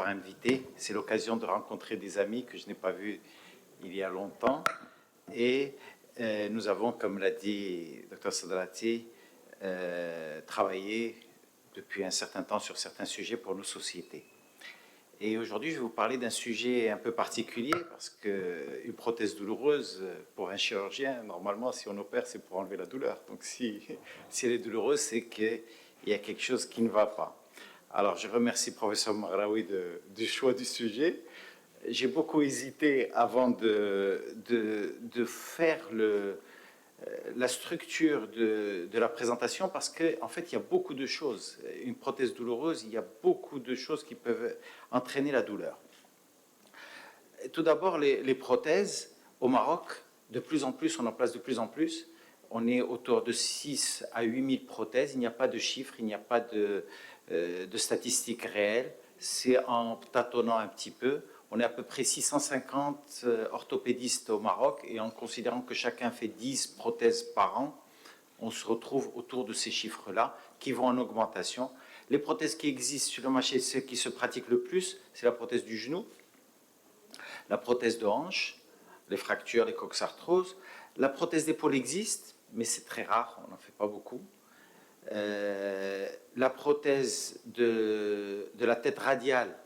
m'avoir invité. C'est l'occasion de rencontrer des amis que je n'ai pas vus il y a longtemps. Et nous avons, comme l'a dit Dr Sadrati, travaillé depuis un certain temps sur certains sujets pour nos sociétés. Et aujourd'hui, je vais vous parler d'un sujet un peu particulier parce qu'une prothèse douloureuse, pour un chirurgien, normalement, si on opère, c'est pour enlever la douleur. Donc, si elle est douloureuse, c'est qu'il y a quelque chose qui ne va pas. Alors, je remercie le professeur Maghraoui du choix du sujet. J'ai beaucoup hésité avant de faire la structure de la présentation parce qu'en fait, il y a beaucoup de choses. Une prothèse douloureuse, il y a beaucoup de choses qui peuvent entraîner la douleur. Tout d'abord, les prothèses, au Maroc, de plus en plus, on en place de plus en plus. On est autour de 6 à 8 000 prothèses. Il n'y a pas de chiffres, il n'y a pas de statistiques réelles. C'est en tâtonnant un petit peu. On est à peu près 650 orthopédistes au Maroc et en considérant que chacun fait 10 prothèses par an, on se retrouve autour de ces chiffres-là qui vont en augmentation. Les prothèses qui existent sur le marché, celles qui se pratiquent le plus, c'est la prothèse du genou, la prothèse de hanche, les fractures, les coxarthroses. La prothèse d'épaule existe, mais c'est très rare, on n'en fait pas beaucoup. La prothèse de la tête radiale,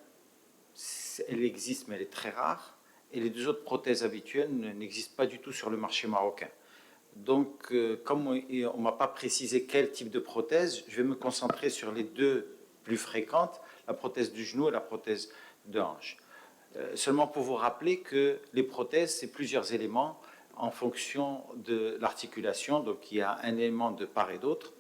elle existe, mais elle est très rare. Et les deux autres prothèses habituelles n'existent pas du tout sur le marché marocain. Donc, comme on ne m'a pas précisé quel type de prothèse, je vais me concentrer sur les deux plus fréquentes, la prothèse du genou et la prothèse de hanche. Seulement pour vous rappeler que les prothèses, c'est plusieurs éléments en fonction de l'articulation. Donc, il y a un élément de part et d'autre.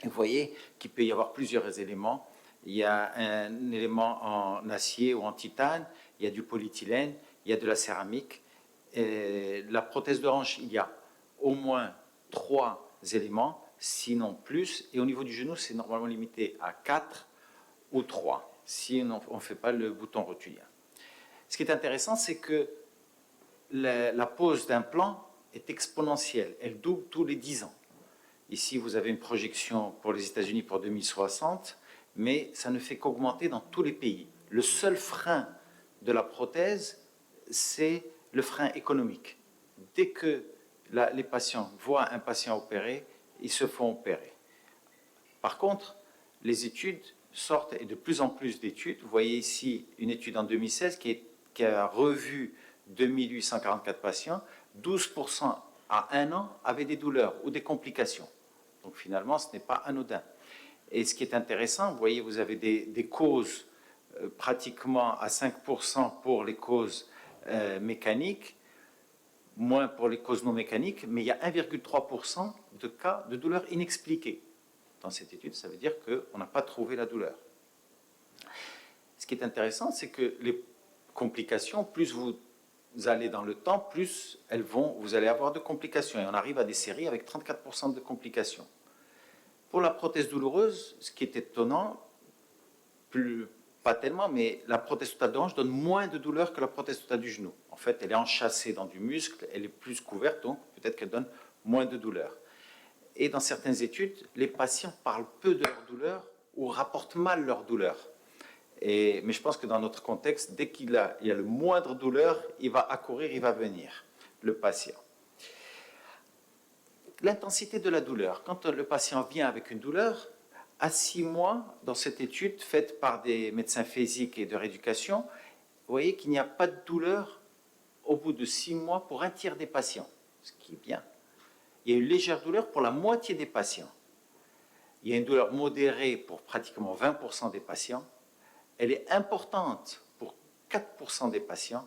Vous voyez qu'il peut y avoir plusieurs éléments. Il y a un élément en acier ou en titane, il y a du polyéthylène, il y a de la céramique. Et la prothèse de hanche, il y a au moins 3 éléments, sinon plus. Et au niveau du genou, c'est normalement limité à 4 ou 3, si on ne fait pas le bouton rotulien. Ce qui est intéressant, c'est que la pose d'implant est exponentielle. Elle double tous les 10 ans. Ici, vous avez une projection pour les États-Unis pour 2060, mais ça ne fait qu'augmenter dans tous les pays. Le seul frein de la prothèse, c'est le frein économique. Dès que les patients voient un patient opéré, ils se font opérer. Par contre, les études sortent, et de plus en plus d'études. Vous voyez ici une étude en 2016 qui a revu 2844 patients. 12% à 1 an avaient des douleurs ou des complications. Donc finalement, ce n'est pas anodin. Et ce qui est intéressant, vous voyez, vous avez des causes pratiquement à 5% pour les causes mécaniques, moins pour les causes non mécaniques, mais il y a 1,3% de cas de douleur inexpliquée. Dans cette étude, ça veut dire qu'on n'a pas trouvé la douleur. Ce qui est intéressant, c'est que les complications, plus vous allez dans le temps, plus vous allez avoir de complications. Et on arrive à des séries avec 34% de complications. Pour la prothèse douloureuse, ce qui est étonnant, pas tellement, mais la prothèse totale de hanche donne moins de douleur que la prothèse totale du genou. En fait, elle est enchâssée dans du muscle, elle est plus couverte, donc peut-être qu'elle donne moins de douleur. Et dans certaines études, les patients parlent peu de leur douleur ou rapportent mal leur douleur. Mais je pense que dans notre contexte, dès qu'il y a le moindre douleur, il va accourir, il va venir, le patient. L'intensité de la douleur. Quand le patient vient avec une douleur, à 6 mois, dans cette étude faite par des médecins physiques et de rééducation, vous voyez qu'il n'y a pas de douleur au bout de 6 mois pour un tiers des patients, ce qui est bien. Il y a une légère douleur pour la moitié des patients. Il y a une douleur modérée pour pratiquement 20% des patients. Elle est importante pour 4% des patients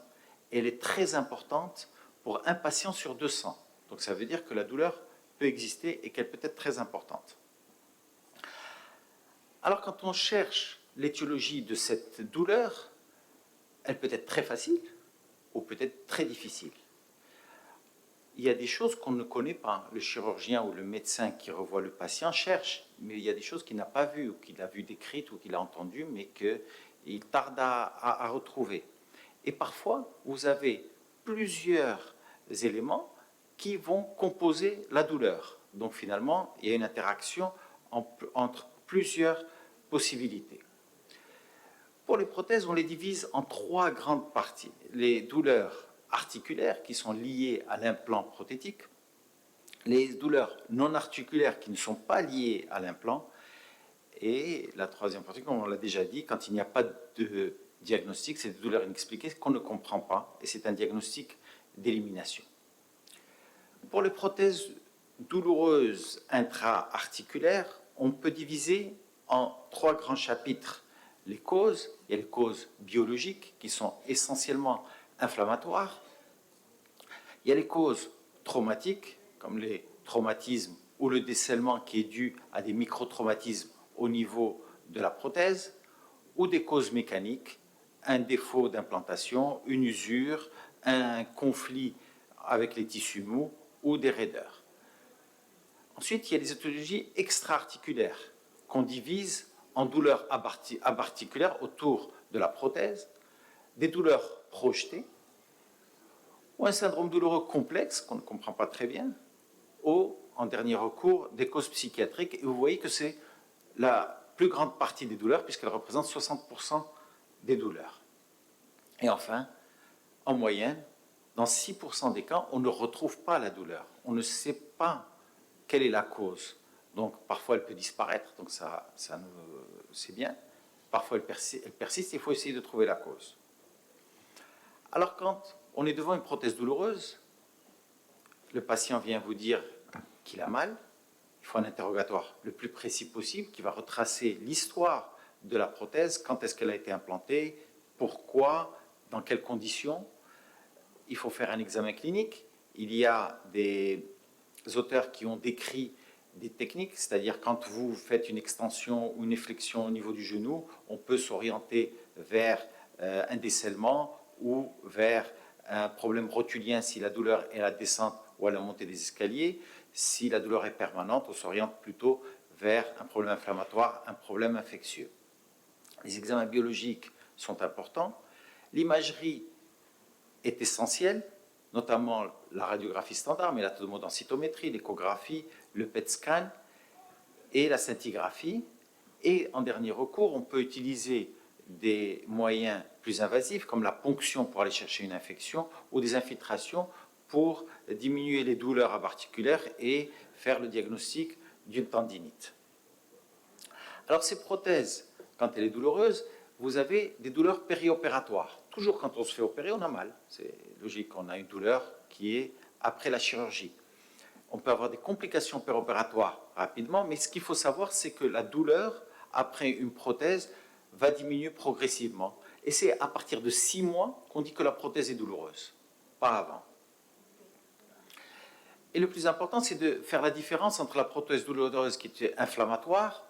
et elle est très importante pour un patient sur 200. Donc ça veut dire que la douleur peut exister et qu'elle peut être très importante. Alors quand on cherche l'étiologie de cette douleur, elle peut être très facile ou peut être très difficile. Il y a des choses qu'on ne connaît pas. Le chirurgien ou le médecin qui revoit le patient cherche, mais il y a des choses qu'il n'a pas vues ou qu'il a vues décrites ou qu'il a entendues, mais qu'il tarde à retrouver. Et parfois, vous avez plusieurs éléments qui vont composer la douleur. Donc finalement, il y a une interaction entre plusieurs possibilités. Pour les prothèses, on les divise en 3 grandes parties. Les douleurs articulaires qui sont liées à l'implant prothétique, les douleurs non articulaires qui ne sont pas liées à l'implant, et la troisième partie, comme on l'a déjà dit, quand il n'y a pas de diagnostic, c'est des douleurs inexpliquées qu'on ne comprend pas, et c'est un diagnostic d'élimination. Pour les prothèses douloureuses intra-articulaires, on peut diviser en 3 grands chapitres les causes. Il y a les causes biologiques qui sont essentiellement inflammatoires. Il y a les causes traumatiques, comme les traumatismes ou le décèlement qui est dû à des microtraumatismes au niveau de la prothèse, ou des causes mécaniques, un défaut d'implantation, une usure, un conflit avec les tissus mous ou des raideurs. Ensuite, il y a les étiologies extra-articulaires qu'on divise en douleurs abarticulaires autour de la prothèse, des douleurs projetées, ou un syndrome douloureux complexe qu'on ne comprend pas très bien, ou, en dernier recours, des causes psychiatriques. Et vous voyez que c'est la plus grande partie des douleurs, puisqu'elle représente 60% des douleurs. Et enfin, en moyenne, dans 6% des cas, on ne retrouve pas la douleur. On ne sait pas quelle est la cause. Donc, parfois, elle peut disparaître, donc c'est bien. Parfois, elle persiste, il faut essayer de trouver la cause. Alors, quand on est devant une prothèse douloureuse, le patient vient vous dire qu'il a mal. Il faut un interrogatoire le plus précis possible qui va retracer l'histoire de la prothèse, quand est-ce qu'elle a été implantée, pourquoi, dans quelles conditions. Il faut faire un examen clinique. Il y a des auteurs qui ont décrit des techniques, c'est-à-dire quand vous faites une extension ou une flexion au niveau du genou, on peut s'orienter vers un décèlement ou vers un problème rotulien si la douleur est à la descente ou à la montée des escaliers. Si la douleur est permanente, on s'oriente plutôt vers un problème inflammatoire, un problème infectieux. Les examens biologiques sont importants. L'imagerie est essentielle, notamment la radiographie standard, mais la tomodensitométrie, l'échographie, le PET scan et la scintigraphie. Et en dernier recours, on peut utiliser des moyens plus invasifs comme la ponction pour aller chercher une infection ou des infiltrations pour diminuer les douleurs abarticulaires et faire le diagnostic d'une tendinite. Alors ces prothèses, quand elle est douloureuse, vous avez des douleurs périopératoires. Toujours quand on se fait opérer, on a mal. C'est logique, on a une douleur qui est après la chirurgie. On peut avoir des complications périopératoires rapidement, mais ce qu'il faut savoir, c'est que la douleur, après une prothèse, va diminuer progressivement. Et c'est à partir de 6 mois qu'on dit que la prothèse est douloureuse, pas avant. Et le plus important, c'est de faire la différence entre la prothèse douloureuse qui est inflammatoire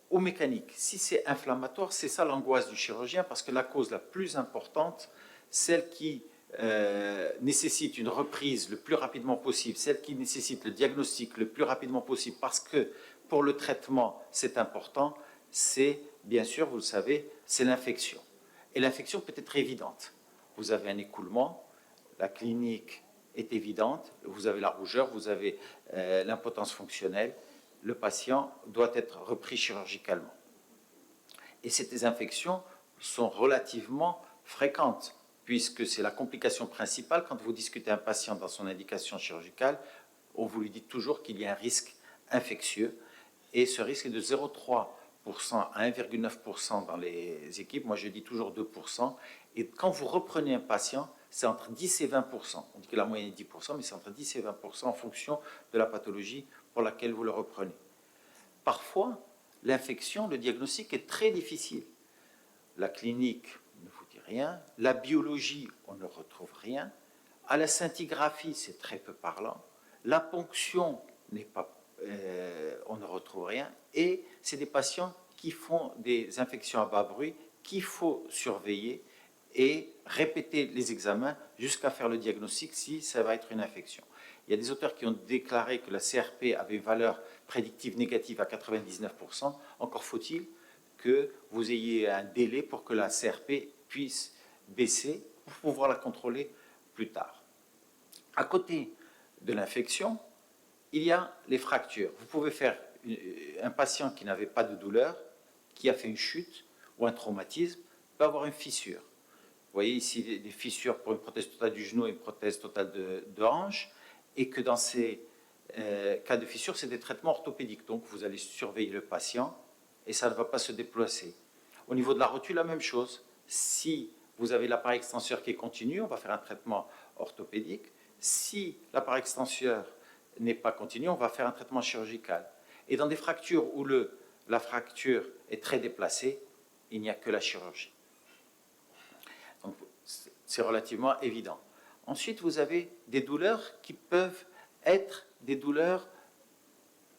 ou mécanique. Si c'est inflammatoire, c'est ça l'angoisse du chirurgien, parce que la cause la plus importante, celle qui nécessite une reprise le plus rapidement possible, celle qui nécessite le diagnostic le plus rapidement possible, parce que pour le traitement, c'est important, c'est, bien sûr, vous le savez, c'est l'infection. Et l'infection peut être évidente. Vous avez un écoulement, la clinique est évidente, vous avez la rougeur, vous avez l'impotence fonctionnelle, le patient doit être repris chirurgicalement. Et ces infections sont relativement fréquentes, puisque c'est la complication principale. Quand vous discutez un patient dans son indication chirurgicale, on vous lui dit toujours qu'il y a un risque infectieux, et ce risque est de 0,3% à 1,9% dans les équipes. Moi, je dis toujours 2%. Et quand vous reprenez un patient, c'est entre 10 et 20%. On dit que la moyenne est 10%, mais c'est entre 10 et 20% en fonction de la pathologie pour laquelle vous le reprenez. Parfois, l'infection, le diagnostic est très difficile. La clinique ne vous dit rien, la biologie, on ne retrouve rien, à la scintigraphie, c'est très peu parlant, la ponction n'est pas, on ne retrouve rien, et c'est des patients qui font des infections à bas bruit qu'il faut surveiller et répéter les examens jusqu'à faire le diagnostic si ça va être une infection. Il y a des auteurs qui ont déclaré que la CRP avait une valeur prédictive négative à 99%. Encore faut-il que vous ayez un délai pour que la CRP puisse baisser pour pouvoir la contrôler plus tard. À côté de l'infection, il y a les fractures. Vous pouvez faire un patient qui n'avait pas de douleur, qui a fait une chute, ou un traumatisme, peut avoir une fissure. Vous voyez ici des fissures pour une prothèse totale du genou et une prothèse totale de hanche, et que dans ces cas de fissure, c'est des traitements orthopédiques. Donc vous allez surveiller le patient et ça ne va pas se déplacer. Au niveau de la rotule, la même chose. Si vous avez l'appareil extenseur qui est continu, on va faire un traitement orthopédique. Si l'appareil extenseur n'est pas continu, on va faire un traitement chirurgical. Et dans des fractures où la fracture est très déplacée, il n'y a que la chirurgie. Donc, c'est relativement évident. Ensuite, vous avez des douleurs qui peuvent être des douleurs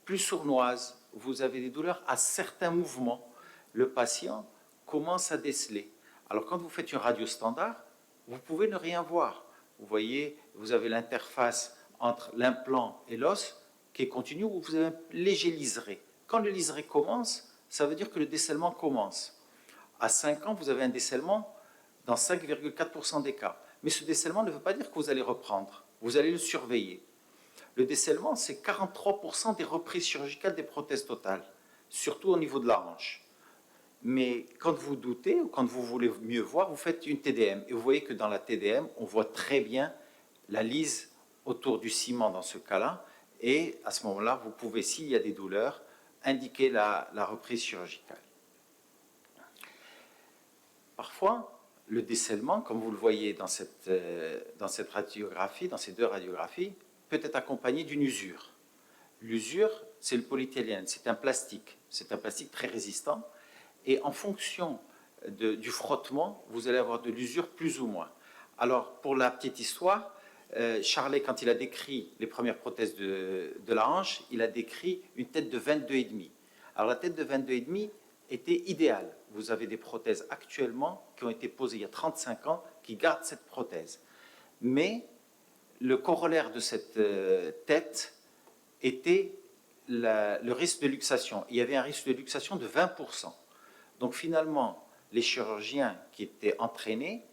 plus sournoises. Vous avez des douleurs à certains mouvements. Le patient commence à déceler. Alors, quand vous faites une radio standard, vous pouvez ne rien voir. Vous voyez, vous avez l'interface entre l'implant et l'os qui est continue, où vous avez un léger liseré. Quand le liseré commence, ça veut dire que le décèlement commence. À 5 ans, vous avez un décèlement dans 5,4% des cas. Mais ce décèlement ne veut pas dire que vous allez reprendre. Vous allez le surveiller. Le décèlement, c'est 43% des reprises chirurgicales des prothèses totales, surtout au niveau de la hanche. Mais quand vous doutez ou quand vous voulez mieux voir, vous faites une TDM. Et vous voyez que dans la TDM, on voit très bien la lise autour du ciment dans ce cas-là. Et à ce moment-là, vous pouvez, s'il y a des douleurs, indiquer la reprise chirurgicale. Parfois, le décèlement, comme vous le voyez dans cette radiographie, dans ces deux radiographies, peut être accompagné d'une usure. L'usure, c'est le polyéthylène, c'est un plastique très résistant, et en fonction du frottement, vous allez avoir de l'usure plus ou moins. Alors, pour la petite histoire, Charlet, quand il a décrit les premières prothèses de la hanche, il a décrit une tête de 22,5. Alors, la tête de 22,5 était idéale. Vous avez des prothèses actuellement qui ont été posées il y a 35 ans qui gardent cette prothèse. Mais le corollaire de cette tête était le risque de luxation. Il y avait un risque de luxation de 20%. Donc finalement, les chirurgiens qui étaient entraînés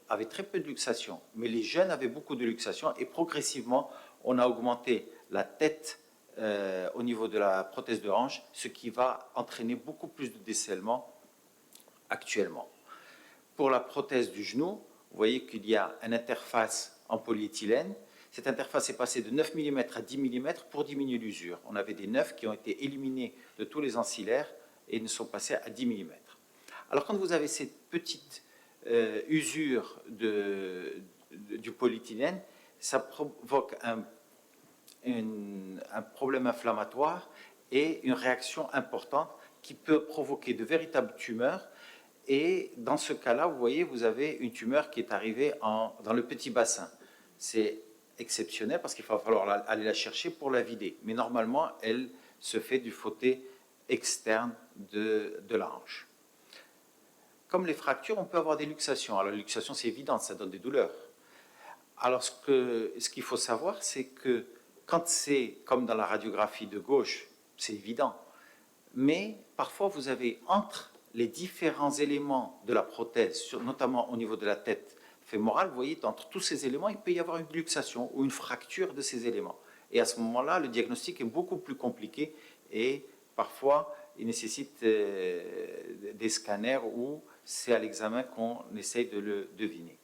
avaient très peu de luxation, mais les jeunes avaient beaucoup de luxation et progressivement, on a augmenté la tête au niveau de la prothèse de hanche, ce qui va entraîner beaucoup plus de décèlement actuellement. Pour la prothèse du genou, vous voyez qu'il y a une interface en polyéthylène. Cette interface est passée de 9 mm à 10 mm pour diminuer l'usure. On avait des 9 qui ont été éliminés de tous les ancillaires et ne sont passés à 10 mm. Alors quand vous avez cette petite usure du polyéthylène, ça provoque un problème inflammatoire et une réaction importante qui peut provoquer de véritables tumeurs. Et dans ce cas-là, vous voyez, vous avez une tumeur qui est arrivée dans le petit bassin. C'est exceptionnel parce qu'il va falloir aller la chercher pour la vider. Mais normalement, elle se fait du côté externe de la hanche. Comme les fractures, on peut avoir des luxations. Alors, la luxation, c'est évident, ça donne des douleurs. Alors, ce qu'il faut savoir, c'est que quand c'est comme dans la radiographie de gauche, c'est évident. Mais parfois, vous avez entre les différents éléments de la prothèse, notamment au niveau de la tête fémorale, vous voyez, entre tous ces éléments, il peut y avoir une luxation ou une fracture de ces éléments. Et à ce moment-là, le diagnostic est beaucoup plus compliqué et parfois, il nécessite des scanners où c'est à l'examen qu'on essaye de le deviner.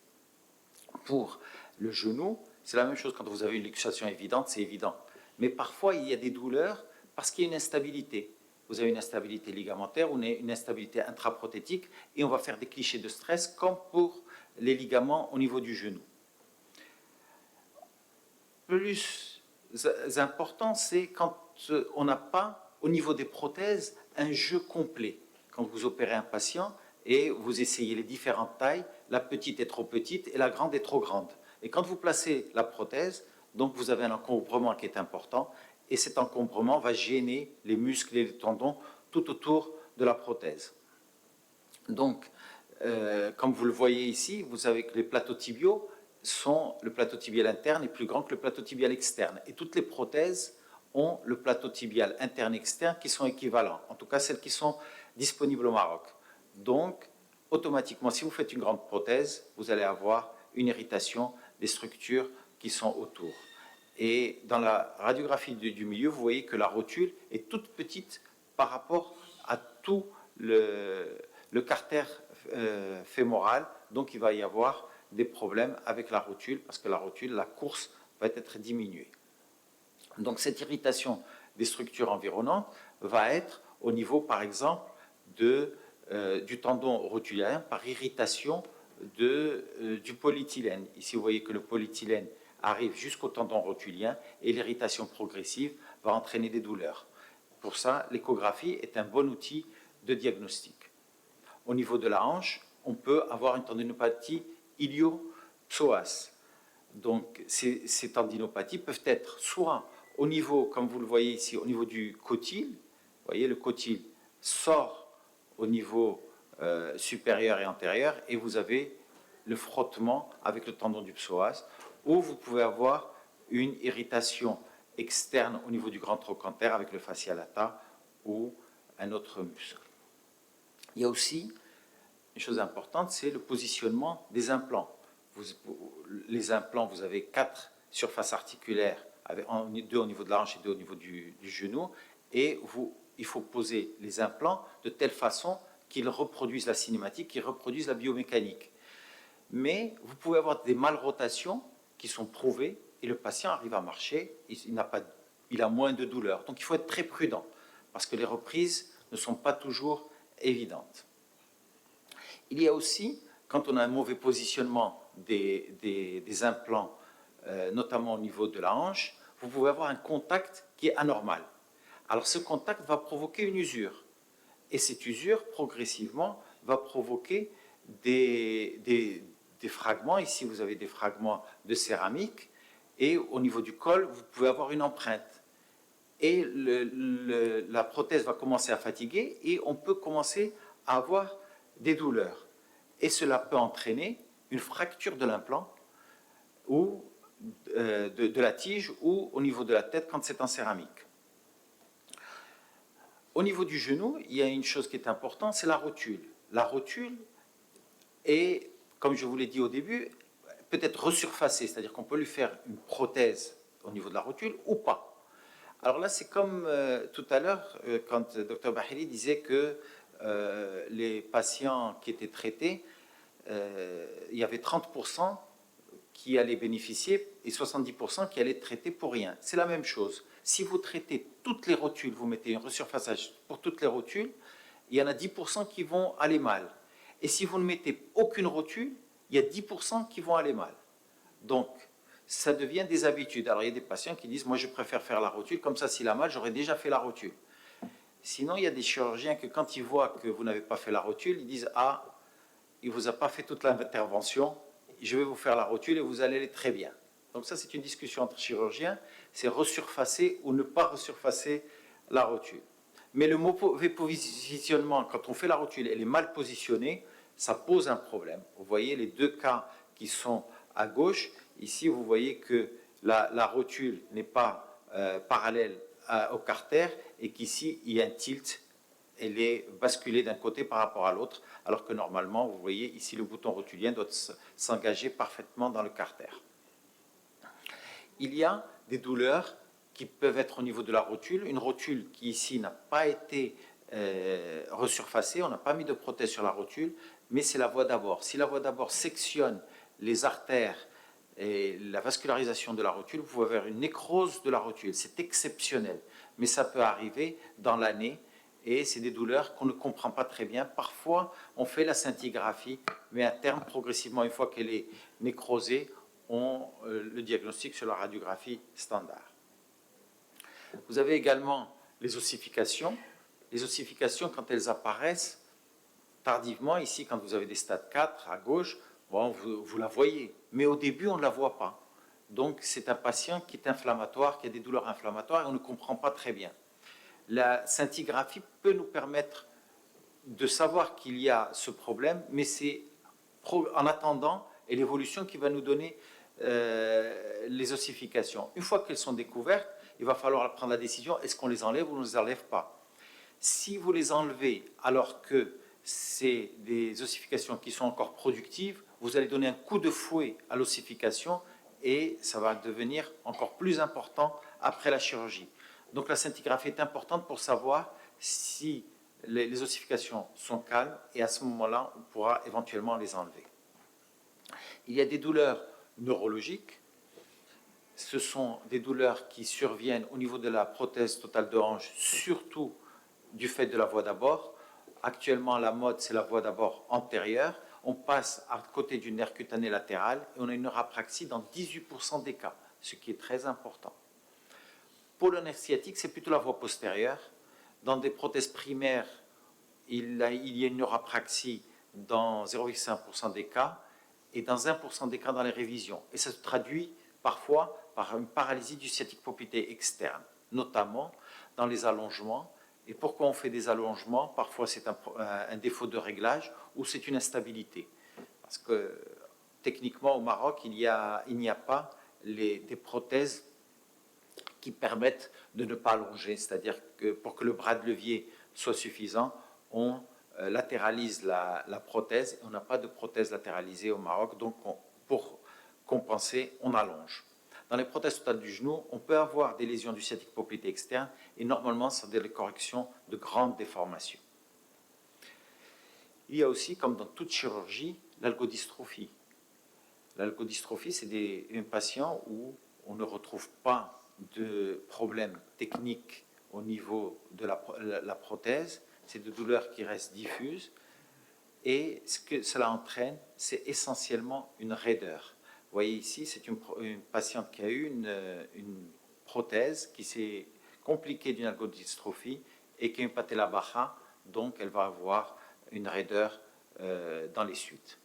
Pour le genou, c'est la même chose. Quand vous avez une luxation évidente, c'est évident. Mais parfois, il y a des douleurs parce qu'il y a une instabilité. Vous avez une instabilité ligamentaire ou une instabilité intraprothétique et on va faire des clichés de stress comme pour les ligaments au niveau du genou. Plus important, c'est quand on n'a pas, au niveau des prothèses, un jeu complet. Quand vous opérez un patient et vous essayez les différentes tailles, la petite est trop petite et la grande est trop grande. Et quand vous placez la prothèse, donc vous avez un encombrement qui est important et cet encombrement va gêner les muscles et les tendons tout autour de la prothèse. Donc, comme vous le voyez ici, vous savez que les plateaux tibiaux le plateau tibial interne est plus grand que le plateau tibial externe. Et toutes les prothèses ont le plateau tibial interne et externe qui sont équivalents, en tout cas celles qui sont disponibles au Maroc. Donc, automatiquement, si vous faites une grande prothèse, vous allez avoir une irritation des structures qui sont autour. Et dans la radiographie du milieu, vous voyez que la rotule est toute petite par rapport à tout le carter fémoral, donc il va y avoir des problèmes avec la rotule, parce que la rotule, la course va être diminuée. Donc cette irritation des structures environnantes va être au niveau, par exemple, du tendon rotulien par irritation du polyéthylène. Ici, vous voyez que le polyéthylène arrive jusqu'au tendon rotulien et l'irritation progressive va entraîner des douleurs. Pour ça, l'échographie est un bon outil de diagnostic. Au niveau de la hanche, on peut avoir une tendinopathie ilio-psoas. Donc, ces tendinopathies peuvent être soit au niveau, comme vous le voyez ici, au niveau du cotyle. Vous voyez, le cotyle sort au niveau supérieur et antérieur, et vous avez le frottement avec le tendon du psoas, ou vous pouvez avoir une irritation externe au niveau du grand trochanter avec le fascia lata ou un autre muscle. Il y a aussi une chose importante, c'est le positionnement des implants. Les implants, vous avez 4 surfaces articulaires, deux au niveau de la hanche et 2 au niveau du genou, et il faut poser les implants de telle façon qu'ils reproduisent la cinématique, qu'ils reproduisent la biomécanique. Mais vous pouvez avoir des malrotations qui sont prouvées, et le patient arrive à marcher, il a moins de douleur. Donc il faut être très prudent, parce que les reprises ne sont pas toujours évidentes. Il y a aussi, quand on a un mauvais positionnement des implants, notamment au niveau de la hanche, vous pouvez avoir un contact qui est anormal. Alors ce contact va provoquer une usure. Et cette usure, progressivement, va provoquer des fragments. Ici, vous avez des fragments de céramique. Et au niveau du col, vous pouvez avoir une empreinte. Et la prothèse va commencer à fatiguer et on peut commencer à avoir des douleurs. Et cela peut entraîner une fracture de l'implant ou de la tige ou au niveau de la tête quand c'est en céramique. Au niveau du genou, il y a une chose qui est importante, c'est la rotule. La rotule est, comme je vous l'ai dit au début, peut être resurfacée, c'est-à-dire qu'on peut lui faire une prothèse au niveau de la rotule ou pas. Alors là, c'est comme tout à l'heure, quand le Dr Bahili disait que les patients qui étaient traités, il y avait 30% qui allaient bénéficier et 70% qui allaient être traités pour rien. C'est la même chose. Si vous traitez toutes les rotules, vous mettez un resurfaçage pour toutes les rotules, il y en a 10% qui vont aller mal. Et si vous ne mettez aucune rotule, il y a 10% qui vont aller mal. Donc, ça devient des habitudes. Alors, il y a des patients qui disent « moi, je préfère faire la rotule, comme ça, s'il a mal, j'aurais déjà fait la rotule ». Sinon, il y a des chirurgiens que quand ils voient que vous n'avez pas fait la rotule, ils disent « ah, il ne vous a pas fait toute l'intervention, je vais vous faire la rotule et vous allez aller très bien ». Donc ça, c'est une discussion entre chirurgiens, c'est resurfacer ou ne pas resurfacer la rotule. Mais le mauvais positionnement, quand on fait la rotule, elle est mal positionnée, ça pose un problème. Vous voyez les deux cas qui sont à gauche. Ici, vous voyez que la rotule n'est pas parallèle au carter et qu'ici, il y a un tilt. Elle est basculée d'un côté par rapport à l'autre, alors que normalement, vous voyez, ici, le bouton rotulien doit s'engager parfaitement dans le carter. Il y a des douleurs qui peuvent être au niveau de la rotule. Une rotule qui, ici, n'a pas été resurfacée, on n'a pas mis de prothèse sur la rotule, mais c'est la voie d'abord. Si la voie d'abord sectionne les artères et la vascularisation de la rotule, vous pouvez avoir une nécrose de la rotule. C'est exceptionnel, mais ça peut arriver dans l'année et c'est des douleurs qu'on ne comprend pas très bien. Parfois, on fait la scintigraphie, mais à terme, progressivement, une fois qu'elle est nécrosée, on le diagnostic sur la radiographie standard. Vous avez également les ossifications. Les ossifications, quand elles apparaissent tardivement, ici, quand vous avez des stades 4 à gauche, bon, vous la voyez, mais au début, on ne la voit pas. Donc, c'est un patient qui est inflammatoire, qui a des douleurs inflammatoires, et on ne comprend pas très bien. La scintigraphie peut nous permettre de savoir qu'il y a ce problème, mais c'est en attendant et l'évolution qui va nous donner les ossifications. Une fois qu'elles sont découvertes, il va falloir prendre la décision, est-ce qu'on les enlève ou on ne les enlève pas. Si vous les enlevez alors que c'est des ossifications qui sont encore productives, vous allez donner un coup de fouet à l'ossification et ça va devenir encore plus important après la chirurgie. Donc la scintigraphie est importante pour savoir si les ossifications sont calmes et à ce moment-là, on pourra éventuellement les enlever. Il y a des douleurs neurologiques. Ce sont des douleurs qui surviennent au niveau de la prothèse totale de hanche, surtout du fait de la voie d'abord. Actuellement, la mode, c'est la voie d'abord antérieure. On passe à côté du nerf cutané latéral et on a une neurapraxie dans 18% des cas, ce qui est très important. Pour le nerf sciatique, c'est plutôt la voie postérieure. Dans des prothèses primaires, il y a une neurapraxie dans 0,5% des cas et dans 1% des cas dans les révisions. Et ça se traduit parfois par une paralysie du sciatique poplité externe, notamment dans les allongements. Et pourquoi on fait des allongements? Parfois c'est un défaut de réglage ou c'est une instabilité. Parce que techniquement au Maroc, il n'y a pas des prothèses qui permettent de ne pas allonger, c'est-à-dire que pour que le bras de levier soit suffisant, on latéralise la prothèse. On n'a pas de prothèse latéralisée au Maroc, donc pour compenser, on allonge. Dans les prothèses totales du genou, on peut avoir des lésions du sciatique poplité externe et normalement, c'est des corrections de grandes déformations. Il y a aussi, comme dans toute chirurgie, l'algodystrophie. L'algodystrophie, c'est un patient où on ne retrouve pas de problème technique au niveau de la prothèse. C'est des douleurs qui restent diffuses. Et ce que cela entraîne, c'est essentiellement une raideur. Vous voyez ici, c'est une patiente qui a eu une prothèse qui s'est compliquée d'une algodystrophie et qui a une patella baja, donc elle va avoir une raideur dans les suites.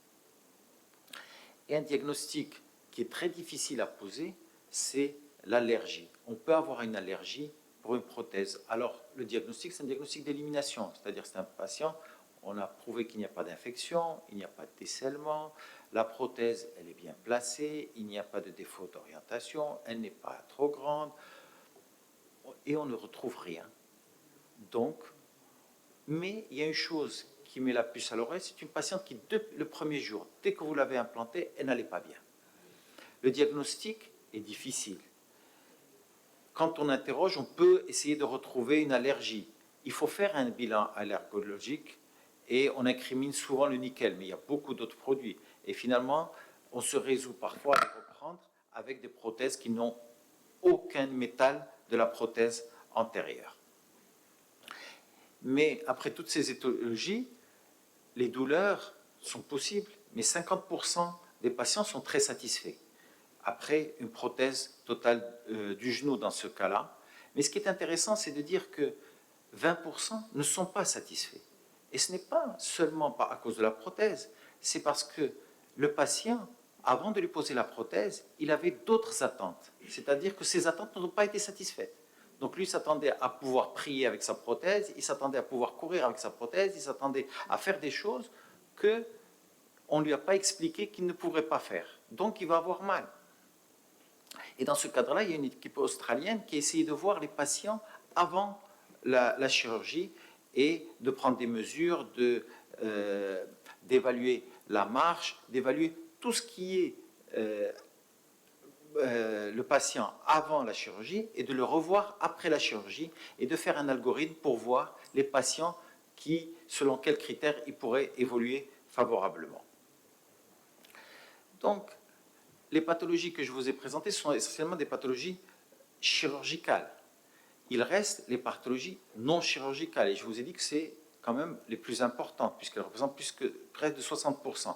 Et un diagnostic qui est très difficile à poser, c'est l'allergie. On peut avoir une allergie pour une prothèse. Alors, le diagnostic, c'est un diagnostic d'élimination, c'est-à-dire c'est un patient, on a prouvé qu'il n'y a pas d'infection, il n'y a pas de décèlement, la prothèse, elle est bien placée, il n'y a pas de défaut d'orientation, elle n'est pas trop grande, et on ne retrouve rien. Donc, mais il y a une chose qui met la puce à l'oreille, c'est une patiente qui, le premier jour, dès que vous l'avez implantée, elle n'allait pas bien. Le diagnostic est difficile. Quand on interroge, on peut essayer de retrouver une allergie. Il faut faire un bilan allergologique et on incrimine souvent le nickel, mais il y a beaucoup d'autres produits. Et finalement, on se résout parfois à les reprendre avec des prothèses qui n'ont aucun métal de la prothèse antérieure. Mais après toutes ces étiologies, les douleurs sont possibles, mais 50% des patients sont très satisfaits après une prothèse totale du genou dans ce cas-là. Mais ce qui est intéressant, c'est de dire que 20% ne sont pas satisfaits. Et ce n'est pas seulement à cause de la prothèse, c'est parce que le patient, avant de lui poser la prothèse, il avait d'autres attentes. C'est-à-dire que ces attentes n'ont pas été satisfaites. Donc lui s'attendait à pouvoir prier avec sa prothèse, il s'attendait à pouvoir courir avec sa prothèse, il s'attendait à faire des choses qu'on ne lui a pas expliqué qu'il ne pourrait pas faire. Donc il va avoir mal. Et dans ce cadre-là, il y a une équipe australienne qui a essayé de voir les patients avant la chirurgie et de prendre des mesures, d'évaluer la marche, d'évaluer tout ce qui est le patient avant la chirurgie et de le revoir après la chirurgie et de faire un algorithme pour voir les patients qui, selon quels critères, ils pourraient évoluer favorablement. Donc, les pathologies que je vous ai présentées sont essentiellement des pathologies chirurgicales. Il reste les pathologies non chirurgicales et je vous ai dit que c'est quand même les plus importantes puisqu'elles représentent près de 60%.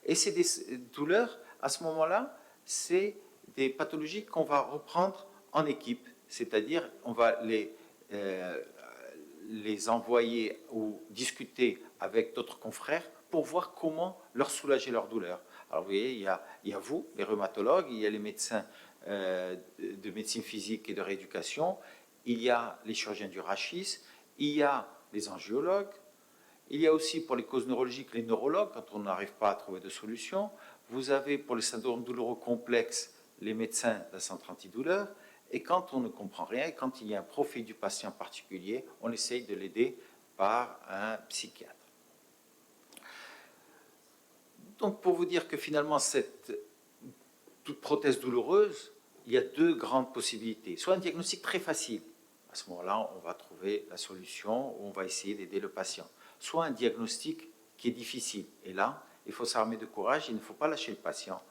Et c'est des douleurs, à ce moment-là, c'est des pathologies qu'on va reprendre en équipe, c'est-à-dire on va les envoyer ou discuter avec d'autres confrères pour voir comment leur soulager leur douleur. Alors vous voyez, il y a vous, les rhumatologues, il y a les médecins de médecine physique et de rééducation, il y a les chirurgiens du rachis, il y a les angiologues, il y a aussi pour les causes neurologiques les neurologues quand on n'arrive pas à trouver de solution. Vous avez pour les syndromes douloureux complexes les médecins d'un centre antidouleur. Et quand on ne comprend rien, et quand il y a un profil du patient particulier, on essaye de l'aider par un psychiatre. Donc pour vous dire que finalement cette prothèse douloureuse, il y a deux grandes possibilités. Soit un diagnostic très facile, ce moment-là, on va trouver la solution, on va essayer d'aider le patient. Soit un diagnostic qui est difficile. Et là, il faut s'armer de courage, il ne faut pas lâcher le patient.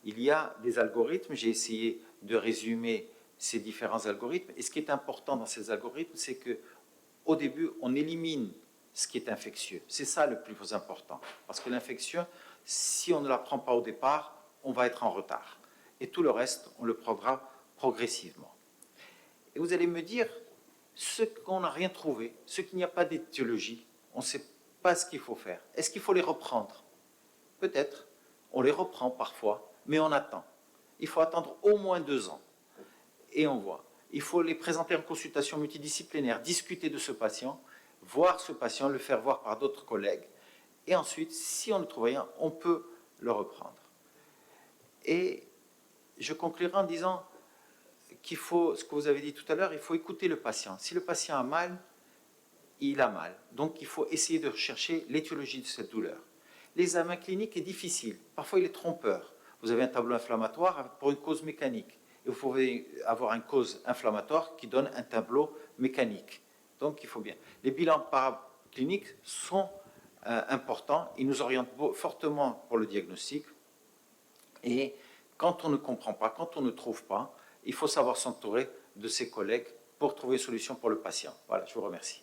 Il y a des algorithmes, j'ai essayé de résumer ces différents algorithmes. Et ce qui est important dans ces algorithmes, c'est qu'au début, on élimine ce qui est infectieux. C'est ça le plus important. Parce que l'infection, si on ne la prend pas au départ, on va être en retard. Et tout le reste, on le prendra progressivement. Et vous allez me dire, ce qu'on n'a rien trouvé, ce qu'il n'y a pas d'étiologie, on ne sait pas ce qu'il faut faire. Est-ce qu'il faut les reprendre? Peut-être. On les reprend parfois, mais on attend. Il faut attendre au moins 2 ans. Et on voit. Il faut les présenter en consultation multidisciplinaire, discuter de ce patient, voir ce patient, le faire voir par d'autres collègues. Et ensuite, si on ne trouve rien, on peut le reprendre. Et je conclurai en disant qu'il faut, ce que vous avez dit tout à l'heure, il faut écouter le patient. Si le patient a mal, il a mal. Donc il faut essayer de rechercher l'étiologie de cette douleur. L'examen clinique est difficile. Parfois, il est trompeur. Vous avez un tableau inflammatoire pour une cause mécanique. Et vous pouvez avoir une cause inflammatoire qui donne un tableau mécanique. Donc, il faut bien. Les bilans paracliniques sont importants. Ils nous orientent fortement pour le diagnostic. Et quand on ne comprend pas, quand on ne trouve pas, il faut savoir s'entourer de ses collègues pour trouver une solution pour le patient. Voilà, je vous remercie.